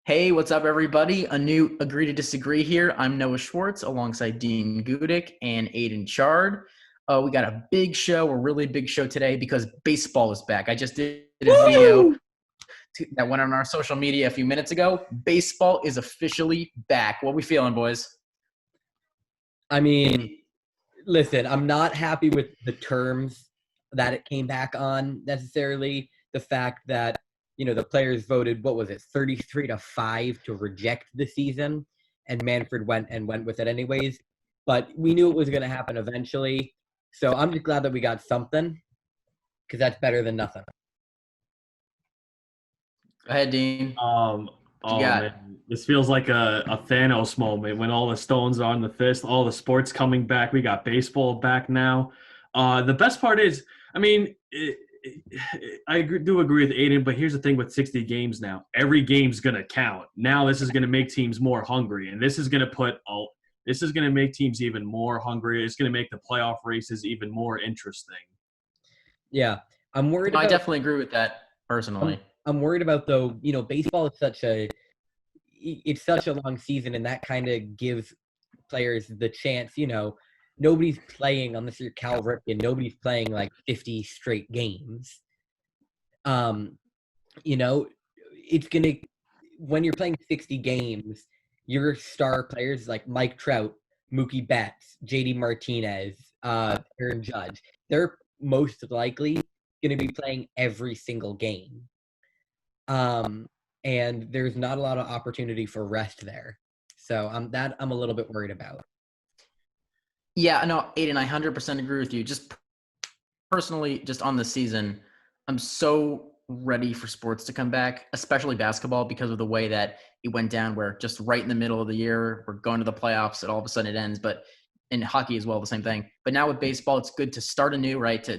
Hey, what's up, everybody? A new Agree to Disagree here. I'm Noah Schwartz alongside Dean Gudick and Aidan Chard. We got a big show, a really big show today because baseball is back. I just did a video Woo! that went on our social media a few minutes ago. Baseball is officially back. What we feeling, boys? I mean, listen, I'm not happy with the terms that it came back on necessarily. The fact that, the players voted, what was it, 33-5 to reject the season, and Manfred went with it anyways. But we knew it was going to happen eventually. So I'm just glad that we got something, because that's better than nothing. Go ahead, Dean. Um, What you oh got? man, this feels like a Thanos moment when all the stones are on the fist, all the sports coming back. We got baseball back now. The best part is, I mean, do agree with Aidan, but here's the thing with 60 games now. Every game's gonna count. Now this is gonna make teams more hungry, and this is gonna make teams even more hungry. It's gonna make the playoff races even more interesting. Yeah, I'm worried No, I about. definitely agree with that personally. I'm worried about, though. Baseball is such a long season, and that kind of gives players the chance. Nobody's playing unless you're Cal Ripken. Nobody's playing like 50 straight games. It's gonna when you're playing 60 games, your star players like Mike Trout, Mookie Betts, JD Martinez, Aaron Judge, they're most likely going to be playing every single game. And there's not a lot of opportunity for rest there. So I'm a little bit worried about. Yeah, no, Aidan, I 100% agree with you. Just personally, just on the season, I'm so ready for sports to come back, especially basketball, because of the way that it went down, where just right in the middle of the year, we're going to the playoffs and all of a sudden it ends. But in hockey as well, the same thing. But now with baseball, it's good to start anew, right? To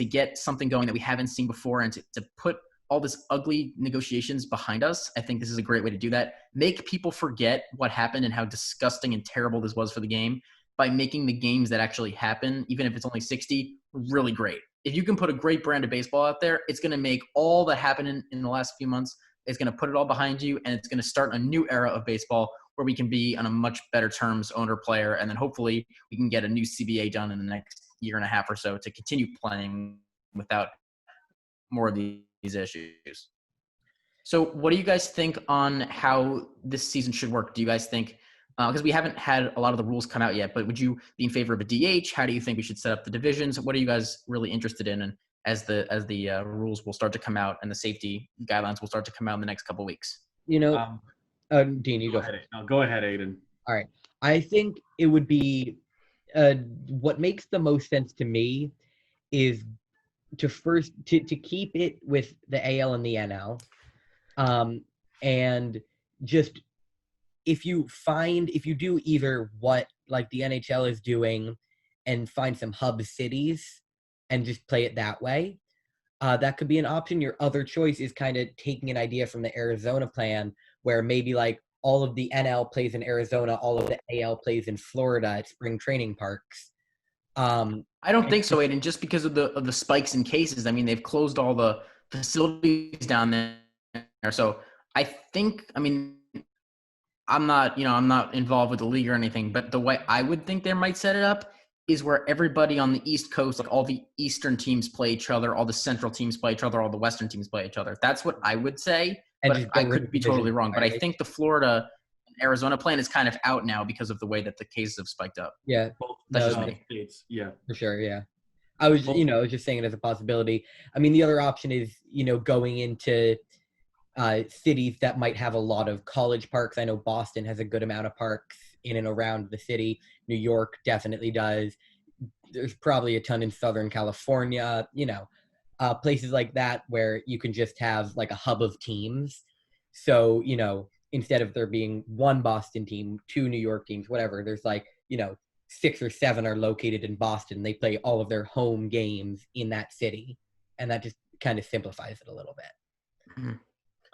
get something going that we haven't seen before, and to put all this ugly negotiations behind us. I think this is a great way to do that. Make people forget what happened and how disgusting and terrible this was for the game by making the games that actually happen, even if it's only 60, really great. If you can put a great brand of baseball out there, it's going to make all that happened in the last few months, it's going to put it all behind you, and it's going to start a new era of baseball where we can be on a much better terms, owner, player, and then hopefully we can get a new CBA done in the next year and a half or so to continue playing without more of these issues. So what do you guys think on how this season should work? Do you guys think, because we haven't had a lot of the rules come out yet, but would you be in favor of a DH? How do you think we should set up the divisions? What are you guys really interested in? And as the rules will start to come out and the safety guidelines will start to come out in the next couple of weeks? Dean, you go. Go ahead, Aidan. All right. I think it would be what makes the most sense to me is to keep it with the AL and the NL. And just if you do either what like the NHL is doing and find some hub cities and just play it that way, that could be an option. Your other choice is kind of taking an idea from the Arizona plan, where maybe like all of the NL plays in Arizona, all of the AL plays in Florida at spring training parks. I don't think so, Aidan, just because of the spikes in cases. I mean, they've closed all the facilities down there. So I think, I'm not involved with the league or anything, but the way I would think they might set it up is where everybody on the East Coast, like all the Eastern teams play each other, all the Central teams play each other, all the Western teams play each other. That's what I would say, but I could be totally wrong. But I think the Florida and Arizona plan is kind of out now because of the way that the cases have spiked up. Yeah, That's just me. States. Yeah, for sure. Yeah, I was just saying it as a possibility. I mean, the other option is going into cities that might have a lot of college parks. I know Boston has a good amount of parks in and around the city. New York definitely does. There's probably a ton in Southern California, places like that where you can just have like a hub of teams. So, instead of there being one Boston team, two New York teams, whatever, there's like, 6 or 7 are located in Boston. They play all of their home games in that city. And that just kind of simplifies it a little bit. Mm-hmm.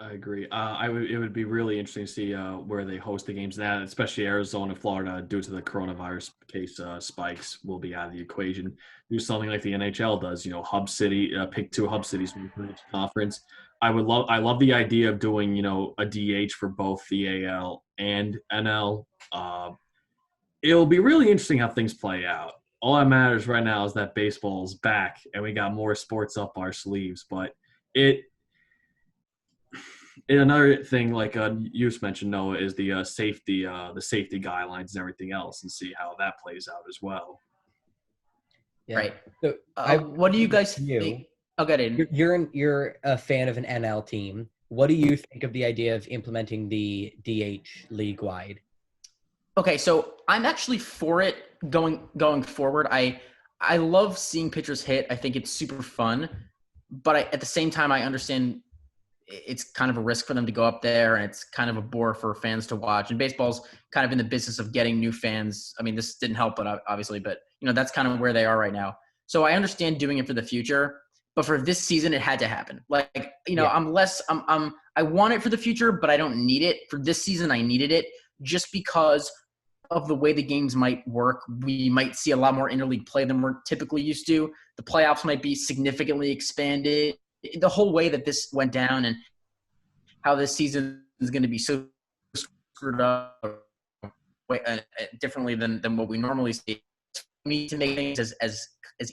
I agree. It would be really interesting to see where they host the games now, especially Arizona, Florida, due to the coronavirus case spikes will be out of the equation. Do something like the NHL does, hub city, pick 2 hub cities from each conference. I love the idea of doing, a DH for both the AL and NL. It'll be really interesting how things play out. All that matters right now is that baseball's back and we got more sports up our sleeves. But another thing, like you just mentioned, Noah, is the safety guidelines and everything else, and see how that plays out as well. Yeah. Right. So what do you guys think? Okay, you're a fan of an NL team. What do you think of the idea of implementing the DH league wide? Okay, so I'm actually for it going forward. I love seeing pitchers hit. I think it's super fun, but at the same time, I understand it's kind of a risk for them to go up there, and it's kind of a bore for fans to watch. And baseball's kind of in the business of getting new fans. I mean, this didn't help, but obviously, but that's kind of where they are right now. So I understand doing it for the future, but for this season, it had to happen. Like, Yeah. I want it for the future, but I don't need it for this season. I needed it just because of the way the games might work. We might see a lot more interleague play than we're typically used to. The playoffs might be significantly expanded. The whole way that this went down and how this season is going to be so screwed up differently than what we normally see. We need to make things as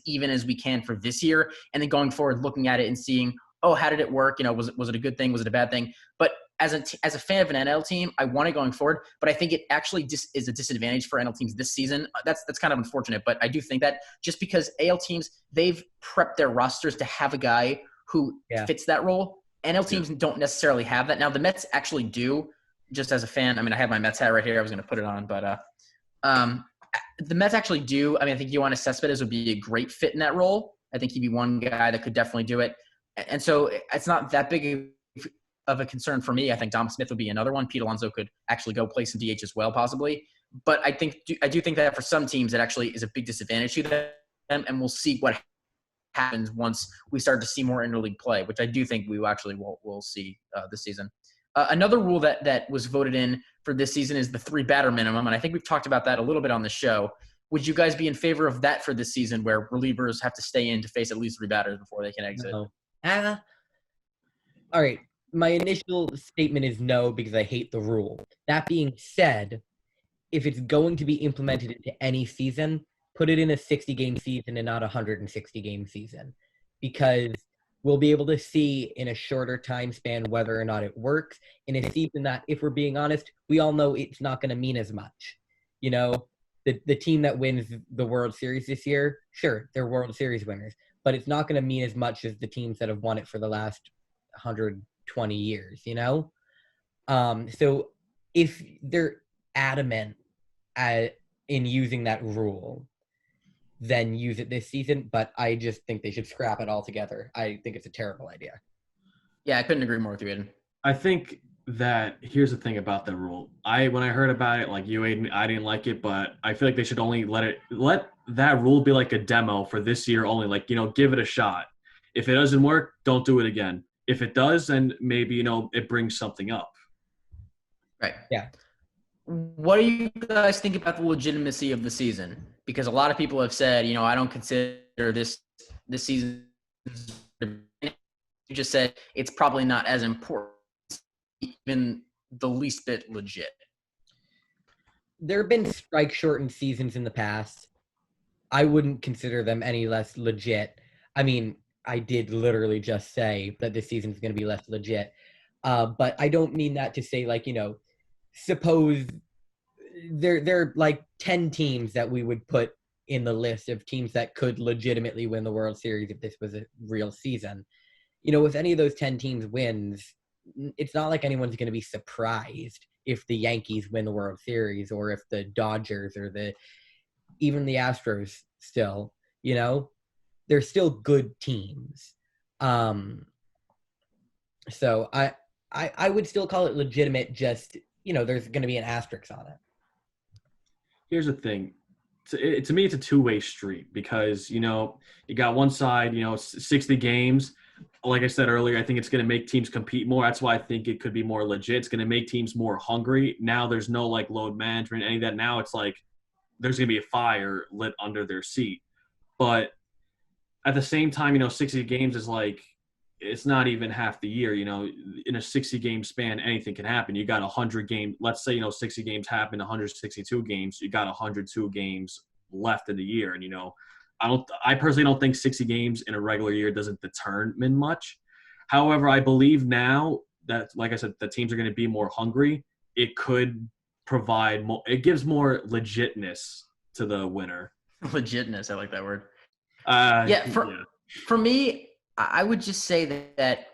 even as we can for this year, and then going forward, looking at it and seeing, oh, how did it work? Was it a good thing? Was it a bad thing? But as a fan of an NL team, I want it going forward, but I think it actually is a disadvantage for NL teams this season. That's kind of unfortunate, but I do think that just because AL teams, they've prepped their rosters to have a guy who fits that role. NL teams don't necessarily have that. Now, the Mets actually do, just as a fan. I mean, I have my Mets hat right here. I was going to put it on, but the Mets actually do. I mean, I think Yoenis Cespedes would be a great fit in that role. I think he'd be one guy that could definitely do it. And so it's not that big of a concern for me. I think Dom Smith would be another one. Pete Alonso could actually go play some DH as well, possibly. But I do think that for some teams, it actually is a big disadvantage to them, and we'll see what happens once we start to see more interleague play, which I do think we actually will see this season. Another rule that was voted in for this season is the 3-batter minimum, and I think we've talked about that a little bit on the show. Would you guys be in favor of that for this season, where relievers have to stay in to face at least 3 batters before they can exit? No. All right. My initial statement is no, because I hate the rule. That being said, if it's going to be implemented into any season, put it in a 60-game season and not a 160-game season, because we'll be able to see in a shorter time span whether or not it works in a season that, if we're being honest, we all know it's not going to mean as much. The team that wins the World Series this year, sure, they're World Series winners, but it's not going to mean as much as the teams that have won it for the last 120 years, So if they're adamant in using that rule, then use it this season, but I just think they should scrap it altogether. I think it's a terrible idea. Yeah, I couldn't agree more with you, Aidan. I think that here's the thing about that rule. When I heard about it, like you, Aidan, I didn't like it, but I feel like they should only let that rule be like a demo for this year only. Like, give it a shot. If it doesn't work, don't do it again. If it does, then maybe, it brings something up. Right. Yeah. What do you guys think about the legitimacy of the season? Because a lot of people have said, I don't consider this season. You just said it's probably not as important, even the least bit legit. There have been strike-shortened seasons in the past. I wouldn't consider them any less legit. I mean, I did literally just say that this season is going to be less legit. But I don't mean that to say, like, suppose there are like 10 teams that we would put in the list of teams that could legitimately win the World Series if this was a real season. If any of those 10 teams wins, it's not like anyone's going to be surprised if the Yankees win the World Series, or if the Dodgers or even the Astros still, they're still good teams. So I would still call it legitimate, just, there's going to be an asterisk on it. Here's the thing. To me, it's a two-way street, because, you got one side, 60 games. Like I said earlier, I think it's going to make teams compete more. That's why I think it could be more legit. It's going to make teams more hungry. Now there's no, like, load management, any of that. Now it's like there's going to be a fire lit under their seat. But at the same time, 60 games is like it's not even half the year. In a 60-game span, anything can happen. You got 100 games. Let's say 60 games happen, 162 games. You got 102 games left in the year, and I personally don't think 60 games in a regular year doesn't determine much. However, I believe now that, like I said, the teams are going to be more hungry. It could provide more. It gives more legitness to the winner. Legitness, I like that word. Yeah. For me, I would just say that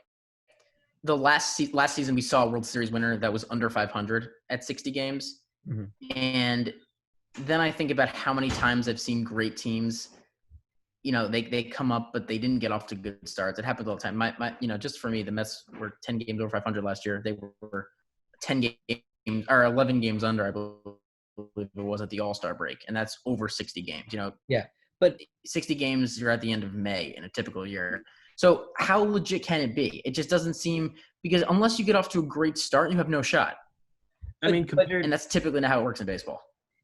the last season we saw a World Series winner that was under 500 at 60 games. Mm-hmm. And then I think about how many times I've seen great teams, they come up, but they didn't get off to good starts. It happens all the time. My just for me, the Mets were 10 games over 500 last year. They were 10 games or 11 games under, I believe it was, at the All-Star break. And that's over 60 games, Yeah. But 60 games, you're at the end of May in a typical year. So how legit can it be? It just doesn't seem, because unless you get off to a great start, you have no shot. And that's typically not how it works in baseball.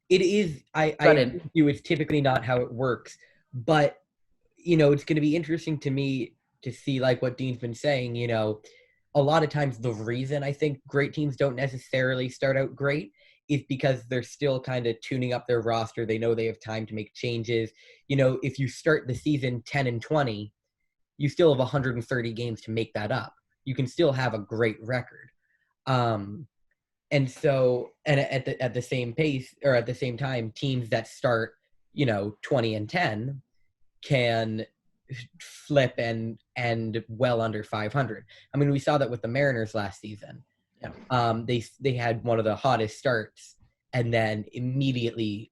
It is. I agree with you. It's typically not how it works. But, it's going to be interesting to me to see, like what Dean's been saying, a lot of times the reason I think great teams don't necessarily start out great is because they're still kind of tuning up their roster. They know they have time to make changes. If you start the season 10-20, you still have 130 games to make that up. You can still have a great record. And so, and at the same pace, or at the same time, teams that start, 20-10 can flip and well under 500. I mean, we saw that with the Mariners last season. Yeah. They had one of the hottest starts and then immediately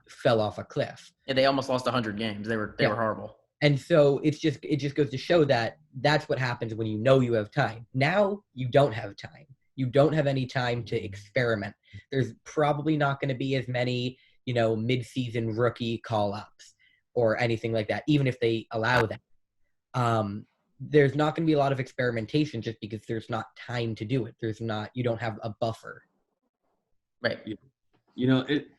fell off a cliff. Yeah, they almost lost 100 games. They were horrible. And so it just goes to show that that's what happens when you have time. Now you don't have time. You don't have any time to experiment. There's probably not going to be as many, mid-season rookie call-ups or anything like that, even if they allow that. There's not going to be a lot of experimentation just because there's not time to do it. You don't have a buffer. Right.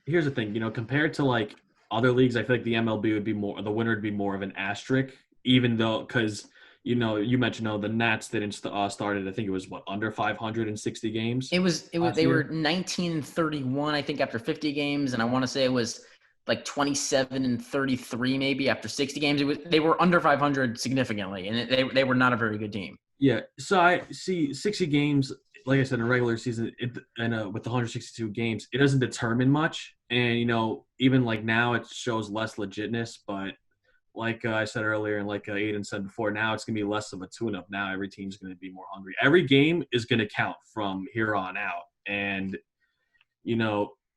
Here's the thing, compared to like other leagues, I feel like the MLB would be the winner would be more of an asterisk, even though, because, you mentioned, the Nats didn't started, I think it was under 560 games. It was they were 19-31, I think, after 50 games. And I want to say it was like 27-33 maybe after 60 games. They were under 500 significantly, and they were not a very good team. Yeah. So I see 60 games, like I said, in a regular season, with the 162 games, it doesn't determine much. And, even like now it shows less legitness, but like I said earlier, and like Aidan said before, now it's going to be less of a tune-up. Now every team's going to be more hungry. Every game is going to count from here on out. And,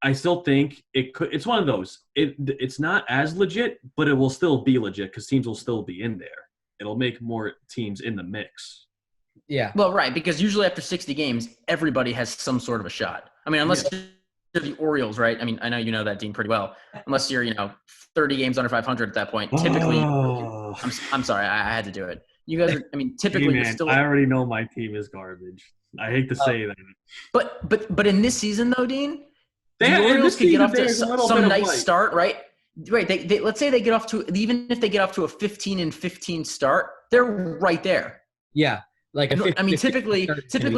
I still think it's one of those. It's not as legit, but it will still be legit because teams will still be in there. It'll make more teams in the mix. Yeah. Well, right, because usually after 60 games, everybody has some sort of a shot. I mean, unless you're the Orioles, right? I mean, I know you know that, Dean, pretty well. Unless you're, 30 games under 500 at that point. Typically, I'm sorry, I had to do it. You guys are, typically hey man, you're still. I already know my team is garbage. I hate to say that. But in this season, though, Dean, the Orioles could get off to some nice start, right? Right. They let's say they get off to, even if they get off to a 15-15 start, they're right there. Yeah. Like typically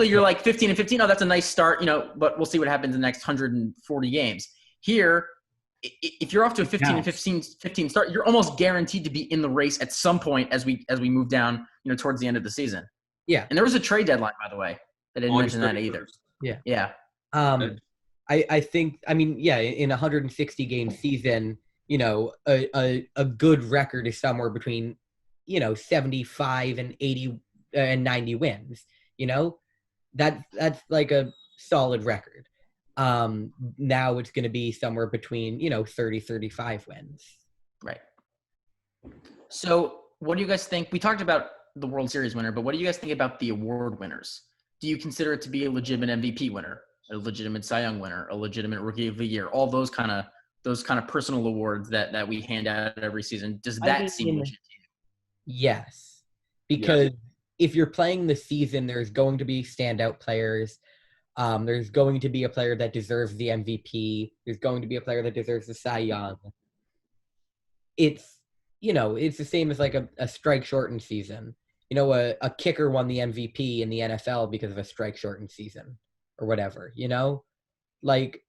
you're like 15-15. Oh, that's a nice start, but we'll see what happens in the next 140 games. Here, if you're off to a 15 start, you're almost guaranteed to be in the race at some point as we move down, towards the end of the season. Yeah. And there was a trade deadline, by the way. I didn't mention that either. Yeah. Yeah. I think, in a 160 game season, a good record is somewhere between, 75 and 80 and 90 wins. That's like a solid record. Now it's going to be somewhere between 30-35 wins. Right. So what do you guys think? We talked about the World Series winner, but what do you guys think about the award winners? Do you consider it to be a legitimate MVP winner, a legitimate Cy Young winner, a legitimate Rookie of the Year, all those kind of personal awards that we hand out every season? Does that seem legit to you? Yes, because if you're playing the season, there's going to be standout players. There's going to be a player that deserves the MVP. There's going to be a player that deserves the Cy Young. It's the same as like a strike shortened season. a kicker won the MVP in the NFL because of a strike-shortened season or whatever, Like,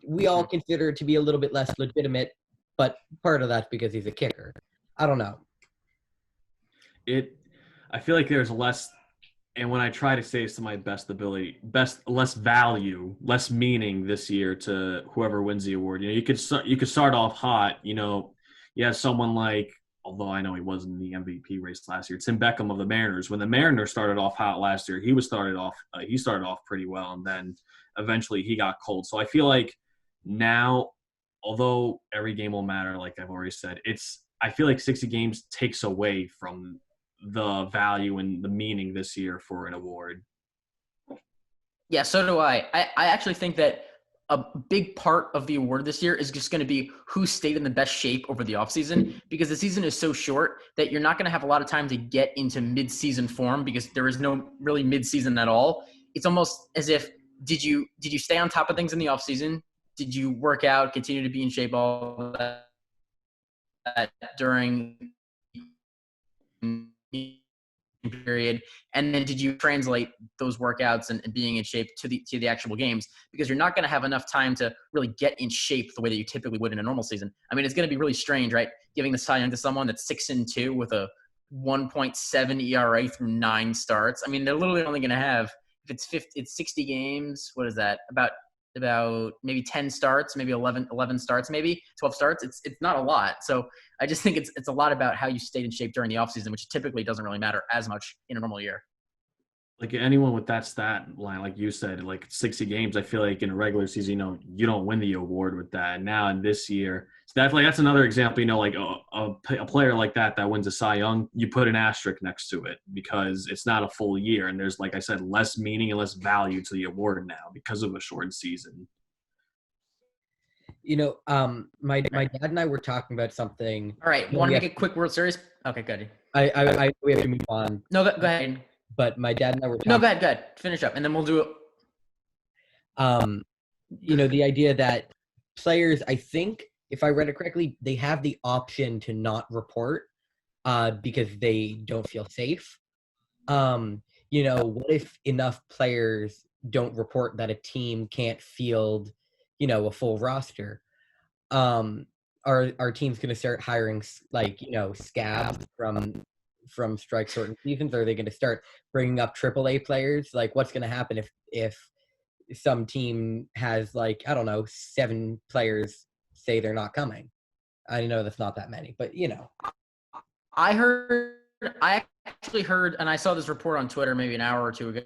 we all consider it to be a little bit less legitimate, but part of that's because he's a kicker. I don't know. I feel like there's less, and when I try to say this to my best ability, less value, less meaning this year to whoever wins the award. You could start off hot. You have someone like, although I know he wasn't in the MVP race last year, Tim Beckham of the Mariners. When the Mariners started off hot last year, he started off pretty well, and then eventually he got cold. So I feel like now, although every game will matter, like I've already said, I feel like 60 games takes away from the value and the meaning this year for an award. Yeah, so do I. I actually think that a big part of the award this year is just going to be who stayed in the best shape over the offseason, because the season is so short that you're not going to have a lot of time to get into mid-season form because there is no really mid-season at all. It's almost as if, did you stay on top of things in the offseason? Did you work out, continue to be in shape all that during period, and then did you translate those workouts and being in shape to the actual games? Because you're not going to have enough time to really get in shape the way that you typically would in a normal season. I mean, it's going to be really strange, right? Giving the Cy Young to someone that's 6-2 with a 1.7 ERA through 9 starts. I mean, they're literally only going to have, if it's 60 games. What is that? About maybe 10 starts, maybe 11 starts, maybe 12 starts. It's not a lot. So I just think it's a lot about how you stayed in shape during the offseason, which typically doesn't really matter as much in a normal year. Like anyone with that stat line, like you said, like 60 games, I feel like in a regular season, you don't win the award with that. Now in this year, so that's another example, like a player like that wins a Cy Young, you put an asterisk next to it because it's not a full year. And there's, like I said, less meaning and less value to the award now because of a short season. My dad and I were talking about something. All right. Want to make a quick World Series? Okay, good. We have to move on. No, go ahead. But my dad and I were talking. No, go ahead. Finish up, and then we'll do it. The idea that players, I think, if I read it correctly, they have the option to not report because they don't feel safe. What if enough players don't report that a team can't field, a full roster? Are teams going to start hiring scabs from strike shortened seasons? Or are they going to start bringing up AAA players? Like, what's going to happen if some team has 7 players say they're not coming? I know that's not that many, but I actually heard, and I saw this report on Twitter maybe an hour or two ago,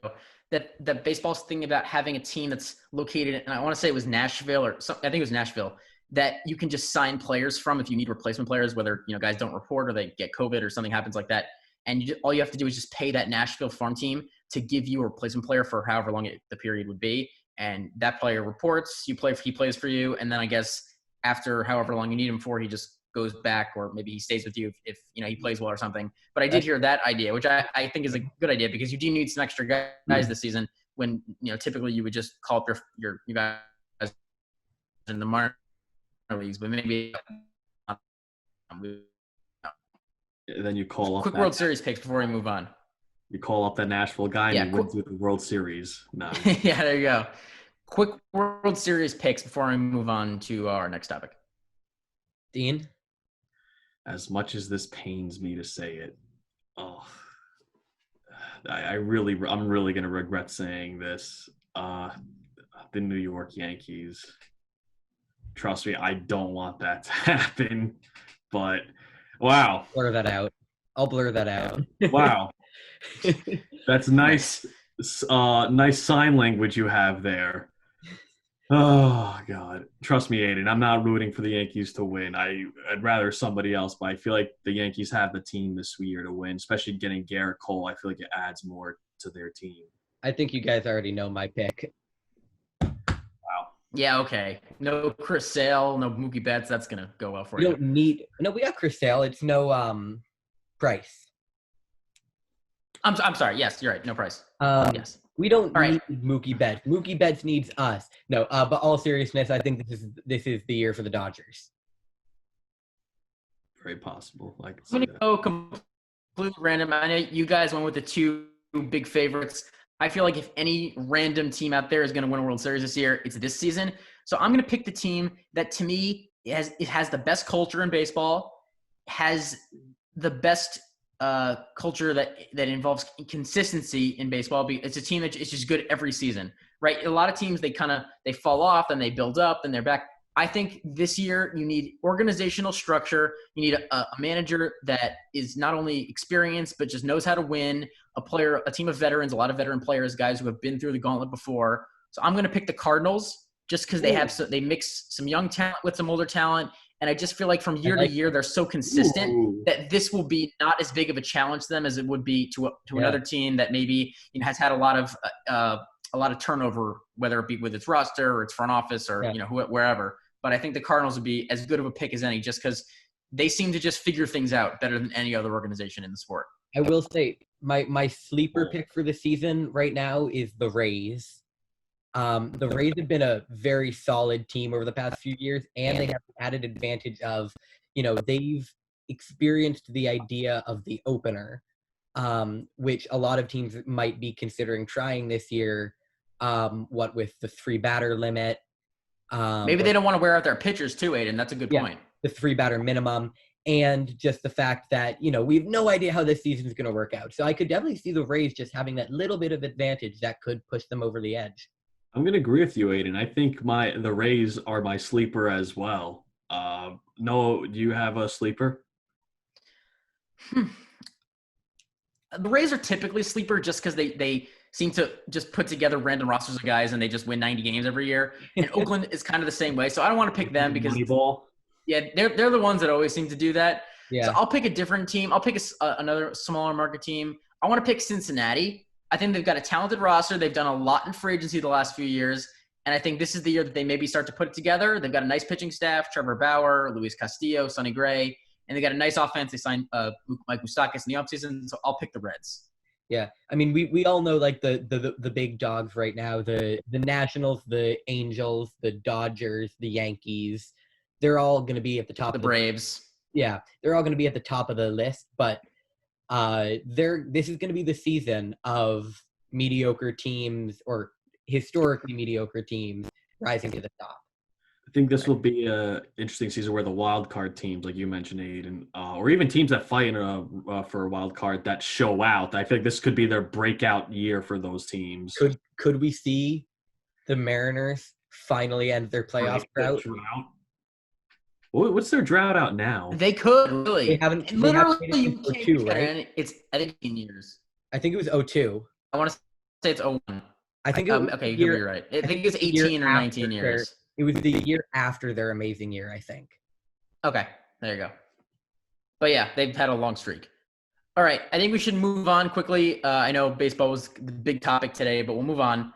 that baseball's thinking about having a team that's located, and I want to say it was Nashville I think it was Nashville, that you can just sign players from if you need replacement players, whether guys don't report or they get COVID or something happens like that. And all you have to do is just pay that Nashville farm team to give you a replacement player for however long the period would be. And that player reports, he plays for you. And then I guess after however long you need him for, he just goes back, or maybe he stays with you if he plays well or something. But I did hear that idea, which I think is a good idea, because you do need some extra guys this season when, typically you would just call up your guys in the minor leagues, but maybe then you call up quick World Series picks before we move on. You call up that Nashville guy and he wins with the World Series. No. Yeah, there you go. Quick World Series picks before I move on to our next topic. Dean? As much as this pains me to say it, I'm really going to regret saying this. The New York Yankees. Trust me, I don't want that to happen. But wow. Blur that out. I'll blur that out. Wow. That's nice. Nice sign language you have there. Oh, God. Trust me, Aidan, I'm not rooting for the Yankees to win. I'd rather somebody else, but I feel like the Yankees have the team this year to win, especially getting Garrett Cole. I feel like it adds more to their team. I think you guys already know my pick. Wow. Yeah, okay. No Chris Sale, no Mookie Betts. That's going to go well for you. You don't need – no, we got Chris Sale. It's no Price. I'm sorry. Yes, you're right. No Price. Yes. We don't need Mookie Betts. Mookie Betts needs us. No, but all seriousness, I think this is the year for the Dodgers. Very possible. I'm going to go completely random. I know you guys went with the two big favorites. I feel like if any random team out there is going to win a World Series this year, it's this season. So I'm going to pick the team that, to me, it has the best culture in baseball, has the best culture that involves consistency in baseball. It's a team that is just good every season, right? A lot of teams, they fall off, then they build up, then they're back. I think this year you need organizational structure. You need a manager that is not only experienced but just knows how to win. A team of veterans, a lot of veteran players, guys who have been through the gauntlet before. So I'm going to pick the Cardinals just because they mix some young talent with some older talent, and I just feel like from year to year they're so consistent that this will be not as big of a challenge to them as it would be to another team that maybe has had a lot of turnover, whether it be with its roster or its front office or wherever. But I think the Cardinals would be as good of a pick as any, just because they seem to just figure things out better than any other organization in the sport. I will say my sleeper pick for the season right now is the Rays. The Rays have been a very solid team over the past few years, and they have the added advantage of, they've experienced the idea of the opener, which a lot of teams might be considering trying this year. What with the 3-batter limit. Maybe they don't want to wear out their pitchers too, Aidan. That's a good point. The 3-batter minimum, and just the fact that, we have no idea how this season is going to work out. So I could definitely see the Rays just having that little bit of advantage that could push them over the edge. I'm going to agree with you, Aidan. I think the Rays are my sleeper as well. Noah, do you have a sleeper? The Rays are typically sleeper just because they seem to just put together random rosters of guys and they just win 90 games every year. And Oakland is kind of the same way. So I don't want to pick them because they're the ones that always seem to do that. Yeah. So I'll pick a different team. I'll pick another smaller market team. I want to pick Cincinnati. I think they've got a talented roster. They've done a lot in free agency the last few years. And I think this is the year that they maybe start to put it together. They've got a nice pitching staff, Trevor Bauer, Luis Castillo, Sonny Gray. And they got a nice offense. They signed Mike Moustakas in the offseason. So I'll pick the Reds. Yeah. I mean, we all know like the big dogs right now, the Nationals, the Angels, the Dodgers, the Yankees. They're all going to be at the top. The Braves. They're all going to be at the top of the list. But this is going to be the season of mediocre teams or historically mediocre teams rising to the top. I think this will be an interesting season where the wild card teams, like you mentioned, Aidan, or even teams that fight for a wild card that show out. I think this could be their breakout year for those teams. Could we see the Mariners finally end their playoff drought? What's their drought out now? They could really. They haven't. Literally, you can't 02, right? It's 18 years. I think it was 02. I want to say it's 01. I think it was okay, you're right. I think it's 18 or 19 years. It was the year after their amazing year, I think. Okay, there you go. But yeah, they've had a long streak. All right, I think we should move on quickly. I know baseball was the big topic today, but we'll move on.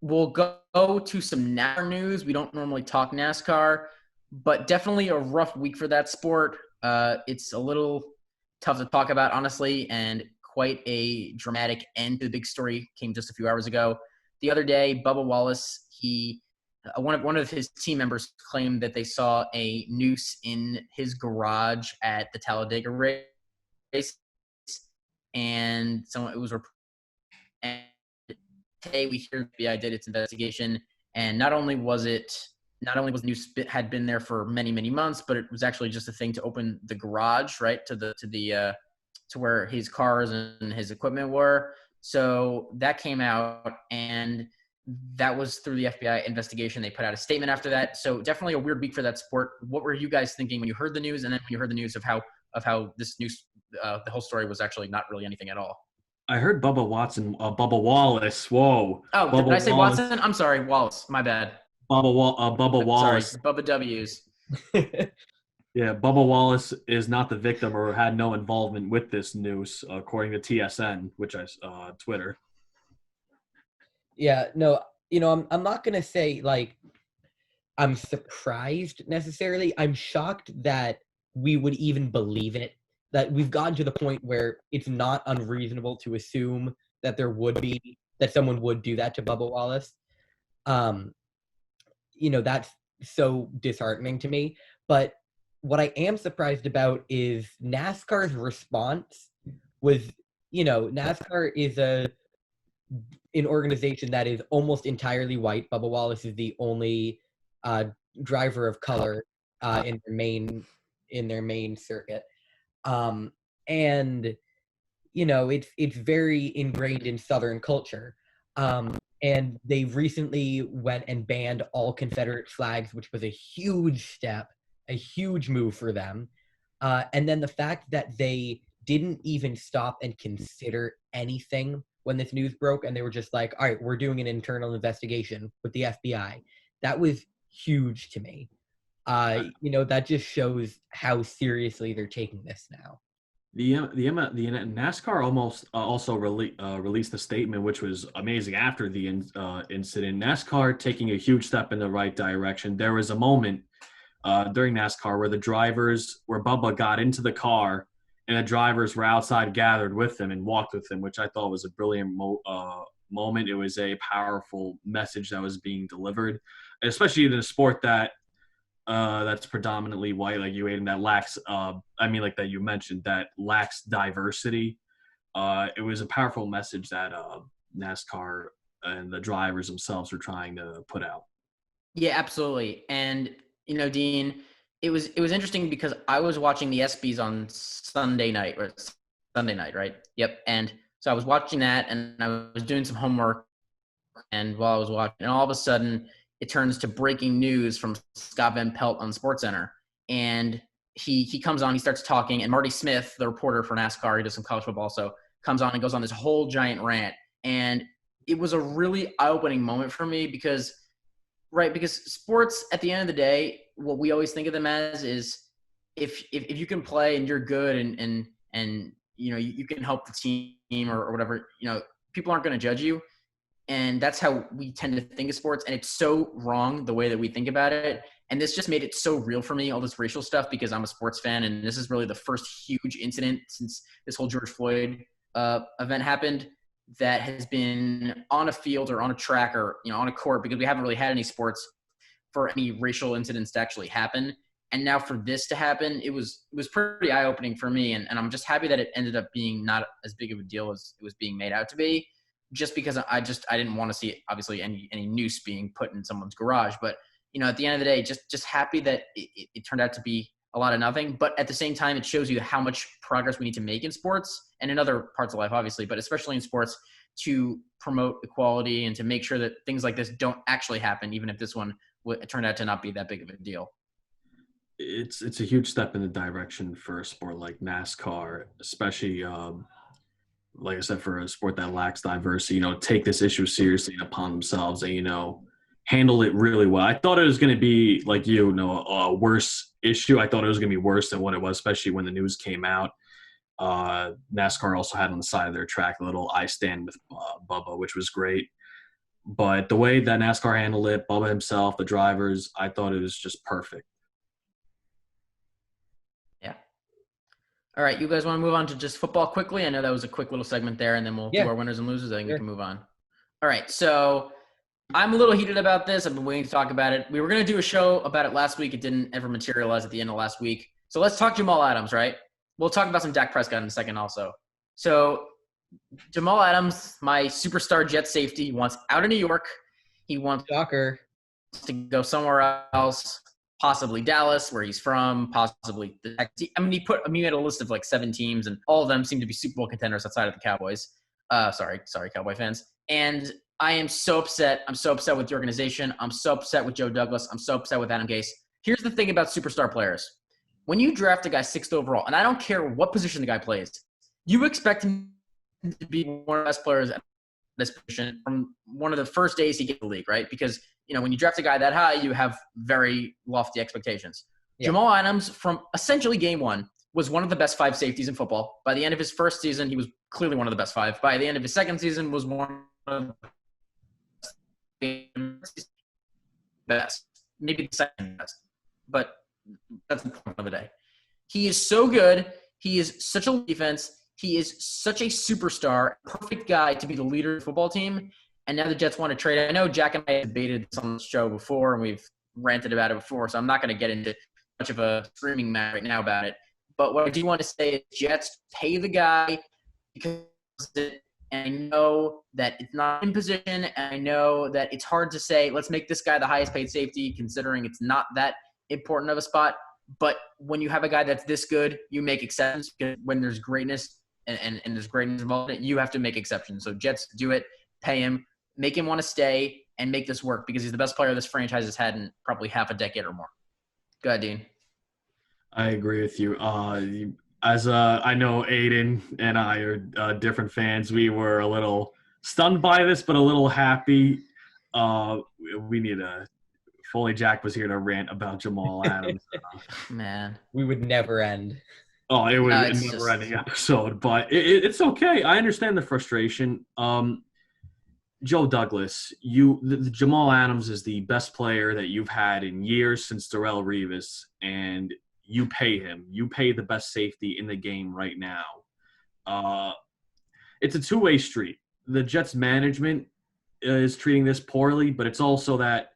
We'll go to some NASCAR news. We don't normally talk NASCAR, but definitely a rough week for that sport. It's a little tough to talk about, honestly, and quite a dramatic end to the big story came just a few hours ago. The other day, Bubba Wallace, one of his team members claimed that they saw a noose in his garage at the Talladega race, and it was and today we hear the FBI did its investigation, and not only was the noose had been there for many months, but it was actually just a thing to open the garage, right, to where his cars and his equipment were. So that came out, and that was through the FBI investigation. They put out a statement after that. So definitely a weird week for that sport. What were you guys thinking when you heard the news, and then when you heard the news of how this news, the whole story was actually not really anything at all? I heard Bubba Wallace. Whoa. Oh, Bubba did I say Wallace. Watson? I'm sorry, Wallace. My bad. Bubba Wallace. Sorry, Bubba W's. Yeah, Bubba Wallace is not the victim or had no involvement with this news, according to TSN, which I Twitter. Yeah, no, I'm not going to say, like, I'm surprised necessarily. I'm shocked that we would even believe it, that we've gotten to the point where it's not unreasonable to assume that that someone would do that to Bubba Wallace. That's so disheartening to me. But what I am surprised about is NASCAR's response was, NASCAR is an organization that is almost entirely white. Bubba Wallace is the only driver of color in their main circuit, and it's very ingrained in Southern culture. And they recently went and banned all Confederate flags, which was a huge step, a huge move for them. And then the fact that they didn't even stop and consider anything when this news broke, and they were just like, all right, we're doing an internal investigation with the FBI. That was huge to me. That just shows how seriously they're taking this now. The NASCAR almost also released a statement, which was amazing after the incident. NASCAR taking a huge step in the right direction. There was a moment during NASCAR where Bubba got into the car and the drivers were outside gathered with him and walked with him, which I thought was a brilliant moment. It was a powerful message that was being delivered, especially in a sport that's predominantly white, like you, Aidan, that lacks, that you mentioned, that lacks diversity. It was a powerful message that NASCAR and the drivers themselves were trying to put out. Yeah, absolutely. And, Dean, it was interesting because I was watching the ESPYs on Sunday night, right? Yep. And so I was watching that and I was doing some homework, and while I was watching, and all of a sudden it turns to breaking news from Scott Van Pelt on SportsCenter. And he comes on, he starts talking, and Marty Smith, the reporter for NASCAR, he does some college football also, comes on and goes on this whole giant rant. And it was a really eye-opening moment for me because sports, at the end of the day, what we always think of them as is if you can play and you're good and you can help the team or whatever, people aren't going to judge you. And that's how we tend to think of sports. And it's so wrong the way that we think about it. And this just made it so real for me, all this racial stuff, because I'm a sports fan. And this is really the first huge incident since this whole George Floyd event happened that has been on a field or on a track or, on a court, because we haven't really had any sports for any racial incidents to actually happen. And now for this to happen, it was pretty eye-opening for me. And I'm just happy that it ended up being not as big of a deal as it was being made out to be, just because I didn't want to see, obviously, any noose being put in someone's garage. But, at the end of the day, just happy that it turned out to be a lot of nothing. But at the same time, it shows you how much progress we need to make in sports and in other parts of life, obviously, but especially in sports, to promote equality and to make sure that things like this don't actually happen, even if this one turned out to not be that big of a deal. It's a huge step in the direction for a sport like NASCAR, especially like I said, for a sport that lacks diversity, take this issue seriously upon themselves and, handle it really well. I thought it was going to be like, a worse issue. I thought it was going to be worse than what it was, especially when the news came out. NASCAR also had on the side of their track a little I stand with Bubba, which was great. But the way that NASCAR handled it, Bubba himself, the drivers, I thought it was just perfect. Yeah. All right, you guys want to move on to just football quickly? I know that was a quick little segment there, and then we'll do our winners and losers. I think we can move on. All right, so I'm a little heated about this. I've been waiting to talk about it. We were going to do a show about it last week. It didn't ever materialize at the end of last week. So let's talk Jamal Adams, right? We'll talk about some Dak Prescott in a second also. So Jamal Adams, my superstar Jet safety, wants out of New York. He wants to go somewhere else, possibly Dallas, where he's from, possibly he made a list of like 7 teams, and all of them seem to be Super Bowl contenders outside of the Cowboys. Sorry, Cowboy fans. And I am so upset. I'm so upset with the organization. I'm so upset with Joe Douglas. I'm so upset with Adam Gase. Here's the thing about superstar players. When you draft a guy 6th overall, and I don't care what position the guy plays, you expect him to be one of the best players at this position from one of the first days he gets the league, right? Because, when you draft a guy that high, you have very lofty expectations. Yeah. Jamal Adams, from essentially game 1, was one of the best 5 safeties in football. By the end of his first season, he was clearly one of the best 5. By the end of his second season, was one of the best, maybe the second best, but that's the point of the day. He is so good. He is such a defense. He is such a superstar, perfect guy to be the leader of the football team. And now the Jets want to trade. I know Jack and I have debated this on the show before, and we've ranted about it before, so I'm not going to get into much of a screaming match right now about it. But what I do want to say is Jets, pay the guy, because and I know that it's not in position, and I know that it's hard to say, let's make this guy the highest paid safety, considering it's not that important of a spot. But when you have a guy that's this good, you make exceptions, because when there's greatness and there's greatness involved in it, you have to make exceptions. So Jets, do it, pay him, make him want to stay, and make this work, because he's the best player this franchise has had in probably half a decade or more. Go ahead, Dean. I agree with you. I know Aidan and I are different fans. We were a little stunned by this, but a little happy. We need a Foley Jack was here to rant about Jamal Adams. Man, We would never end. Oh, it would it's never just- ending episode, but it's okay. I understand the frustration. Joe Douglas, the Jamal Adams is the best player that you've had in years since Darrelle Revis, and you pay him. You pay the best safety in the game right now. It's a two-way street. The Jets management is treating this poorly, but it's also that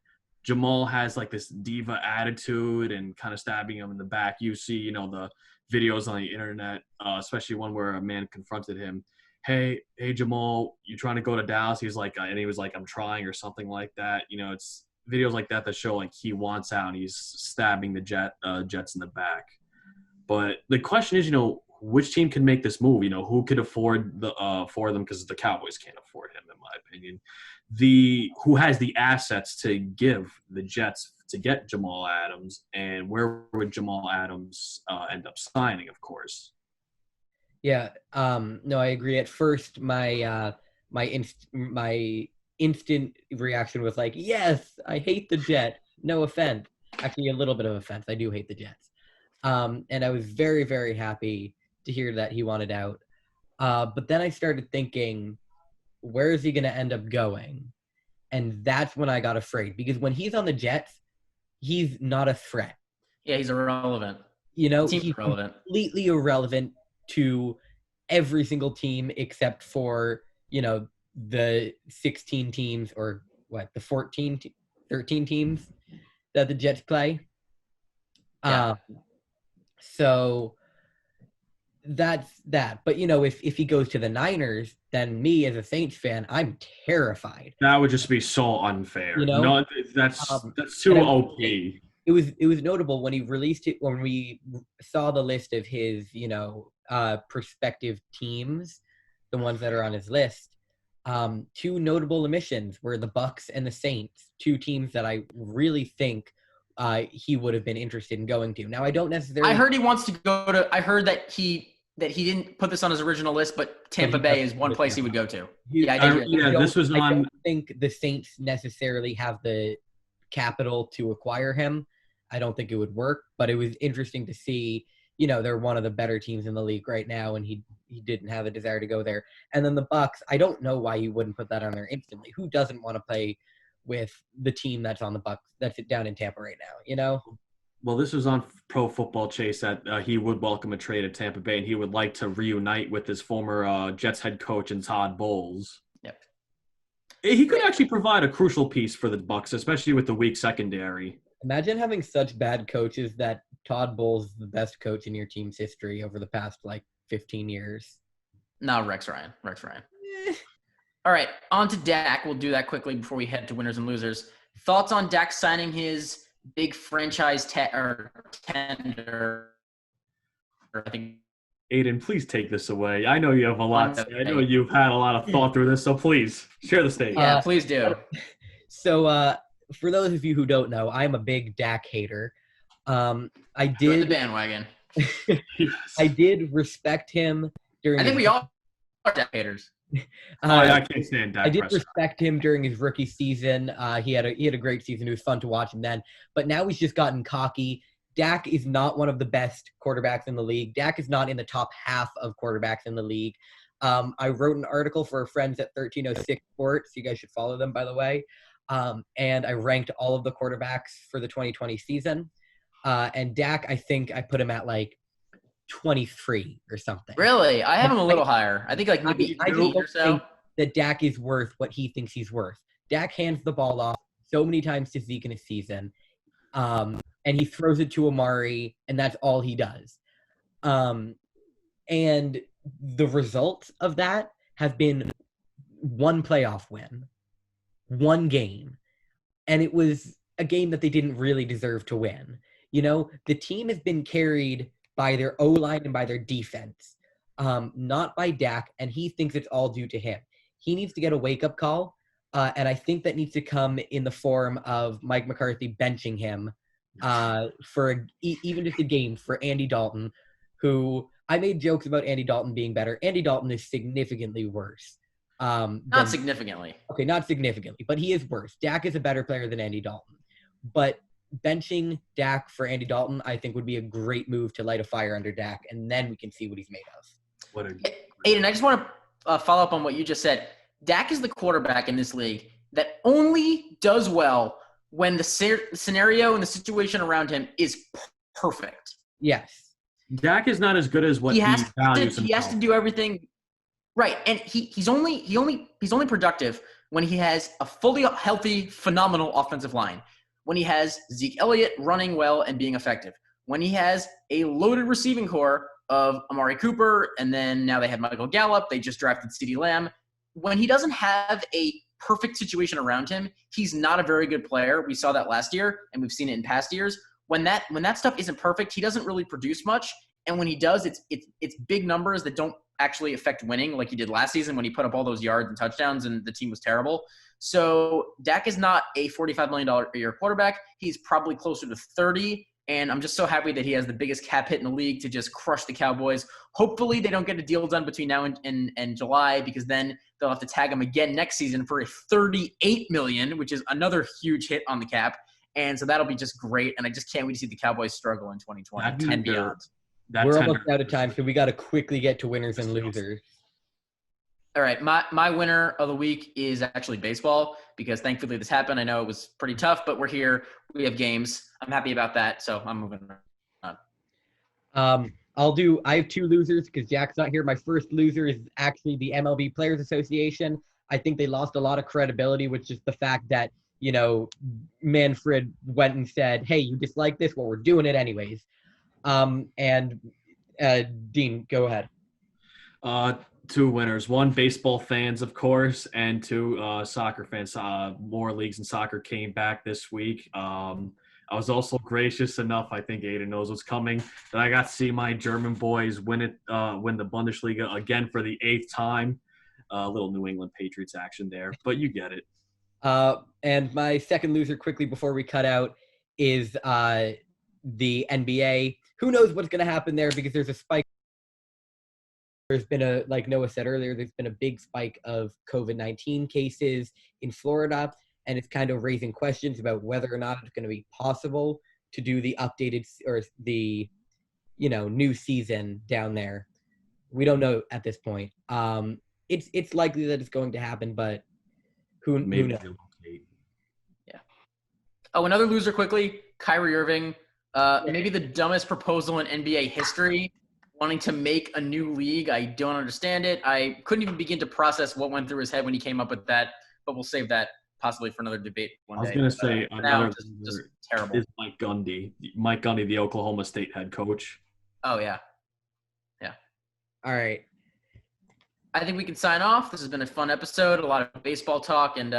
Jamal has like this diva attitude and kind of stabbing him in the back. You see, the videos on the internet, especially one where a man confronted him. Hey, Jamal, you trying to go to Dallas? He's like, and he was like, I'm trying, or something like that. It's videos like that show like he wants out and he's stabbing the Jets in the back. But the question is, which team can make this move? Who could afford for them, because the Cowboys can't afford him, in my opinion. Who has the assets to give the Jets to get Jamal Adams, and where would Jamal Adams end up signing, of course? Yeah, no, I agree. At first, my instant reaction was like, yes, I hate the Jets. No offense. Actually, a little bit of offense. I do hate the Jets. And I was very, very happy to hear that he wanted out. But then I started thinking, where is he going to end up going? And that's when I got afraid, because when he's on the Jets, he's not a threat. Yeah, he's irrelevant. He's irrelevant. Completely irrelevant to every single team except for, the 16 teams, or the 13 teams that the Jets play. Yeah. So that's that. But, if he goes to the Niners, then me as a Saints fan, I'm terrified. That would just be so unfair. No, that's too OP. It was notable when he released it, when we saw the list of his, prospective teams, the ones that are on his list. Two notable omissions were the Bucs and the Saints, two teams that I really think he would have been interested in going to. Now, I don't necessarily. I heard he wants to go to. I heard that he didn't put this on his original list, but Tampa Bay is one place he would go to. Yeah, I did hear that. This was on. I don't think the Saints necessarily have the capital to acquire him. I don't think it would work, but it was interesting to see. They're one of the better teams in the league right now, and he didn't have a desire to go there. And then the Bucs, I don't know why you wouldn't put that on there instantly. Who doesn't want to play with the team that's on the Bucs, that's down in Tampa right now? Well, this was on Pro Football Chase that he would welcome a trade at Tampa Bay, and he would like to reunite with his former Jets head coach and Todd Bowles. Yep. He could actually provide a crucial piece for the Bucs, especially with the weak secondary. Imagine having such bad coaches that Todd Bowles is the best coach in your team's history over the past 15 years. No, Rex Ryan. All right, on to Dak. We'll do that quickly before we head to winners and losers. Thoughts on Dak signing his big franchise tender? I think. Aidan, please take this away. I know you have a lot. I know you've had a lot of thought through this, so please share the stage. Yeah, please do. So, for those of you who don't know, I'm a big Dak hater. Join the bandwagon. I did respect him during. I think we all are Dak haters. I can't stand Dak. I did respect him during his rookie season. He had a great season. It was fun to watch him then. But now he's just gotten cocky. Dak is not one of the best quarterbacks in the league. Dak is not in the top half of quarterbacks in the league. I wrote an article for our friends at 1306 Sports. You guys should follow them, by the way. And I ranked all of the quarterbacks for the 2020 season. And Dak, I think I put him at 23 or something. Really? I have him a little higher. I think maybe I 8 don't or so. think that Dak is worth what he thinks he's worth. Dak hands the ball off so many times to Zeke in a season. And he throws it to Amari, and that's all he does. And the results of that have been one playoff win, one game, and it was a game that they didn't really deserve to win. The team has been carried by their O-line and by their defense, not by Dak, and he thinks it's all due to him. He needs to get a wake-up call, and I think that needs to come in the form of Mike McCarthy benching him for even just a game for Andy Dalton, who I made jokes about Andy Dalton being better. Andy Dalton is significantly worse. Not significantly. Okay, not significantly, but he is worse. Dak is a better player than Andy Dalton. But benching Dak for Andy Dalton, I think, would be a great move to light a fire under Dak, and then we can see what he's made of. Aidan, I just want to follow up on what you just said. Dak is the quarterback in this league that only does well when the scenario and the situation around him is perfect. Yes. Dak is not as good as what he values himself. He has to do everything right, and he's only productive when he has a fully healthy, phenomenal offensive line. When he has Zeke Elliott running well and being effective. When he has a loaded receiving core of Amari Cooper, and then now they have Michael Gallup. They just drafted CeeDee Lamb. When he doesn't have a perfect situation around him, he's not a very good player. We saw that last year, and we've seen it in past years. When that stuff isn't perfect, he doesn't really produce much. And when he does, it's big numbers that don't actually affect winning, like he did last season when he put up all those yards and touchdowns and the team was terrible. So Dak is not a $45 million a year quarterback. He's probably closer to 30. And I'm just so happy that he has the biggest cap hit in the league to just crush the Cowboys. Hopefully they don't get a deal done between now and July, because then they'll have to tag him again next season for a $38 million, which is another huge hit on the cap. And so that'll be just great. And I just can't wait to see the Cowboys struggle in 2020 and beyond. We're almost out of time, so we got to quickly get to winners and losers. All right, my winner of the week is actually baseball, because thankfully this happened. I know it was pretty tough, but we're here. We have games. I'm happy about that, so I'm moving on. I have two losers because Jack's not here. My first loser is actually the MLB Players Association. I think they lost a lot of credibility with just the fact that, Manfred went and said, hey, you dislike this? Well, we're doing it anyways. And Dean, go ahead. Two winners. One, baseball fans, of course, and two, soccer fans. More leagues in soccer came back this week. I was also gracious enough, I think Aidan knows what's coming, that I got to see my German boys win the Bundesliga again for the 8th time. A little New England Patriots action there, but you get it. And my second loser, quickly before we cut out, is the NBA. Who knows what's going to happen there, because there's a spike. There's been like Noah said earlier, there's been a big spike of COVID-19 cases in Florida, and it's kind of raising questions about whether or not it's going to be possible to do the updated or the, new season down there. We don't know at this point. It's likely that it's going to happen, but who knows? Yeah. Oh, another loser quickly, Kyrie Irving. Maybe the dumbest proposal in NBA history, wanting to make a new league. I don't understand it. I couldn't even begin to process what went through his head when he came up with that, but we'll save that possibly for another debate one day. I was going to say another just terrible. Is Mike Gundy. Mike Gundy, the Oklahoma State head coach. Oh, yeah. Yeah. All right. I think we can sign off. This has been a fun episode, a lot of baseball talk, and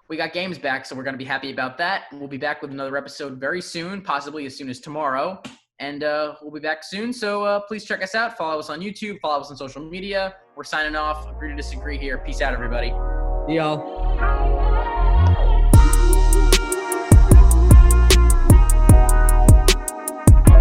we got games back, so we're going to be happy about that. We'll be back with another episode very soon, possibly as soon as tomorrow. And we'll be back soon. So please check us out. Follow us on YouTube. Follow us on social media. We're signing off. Agree to disagree here. Peace out, everybody. See y'all.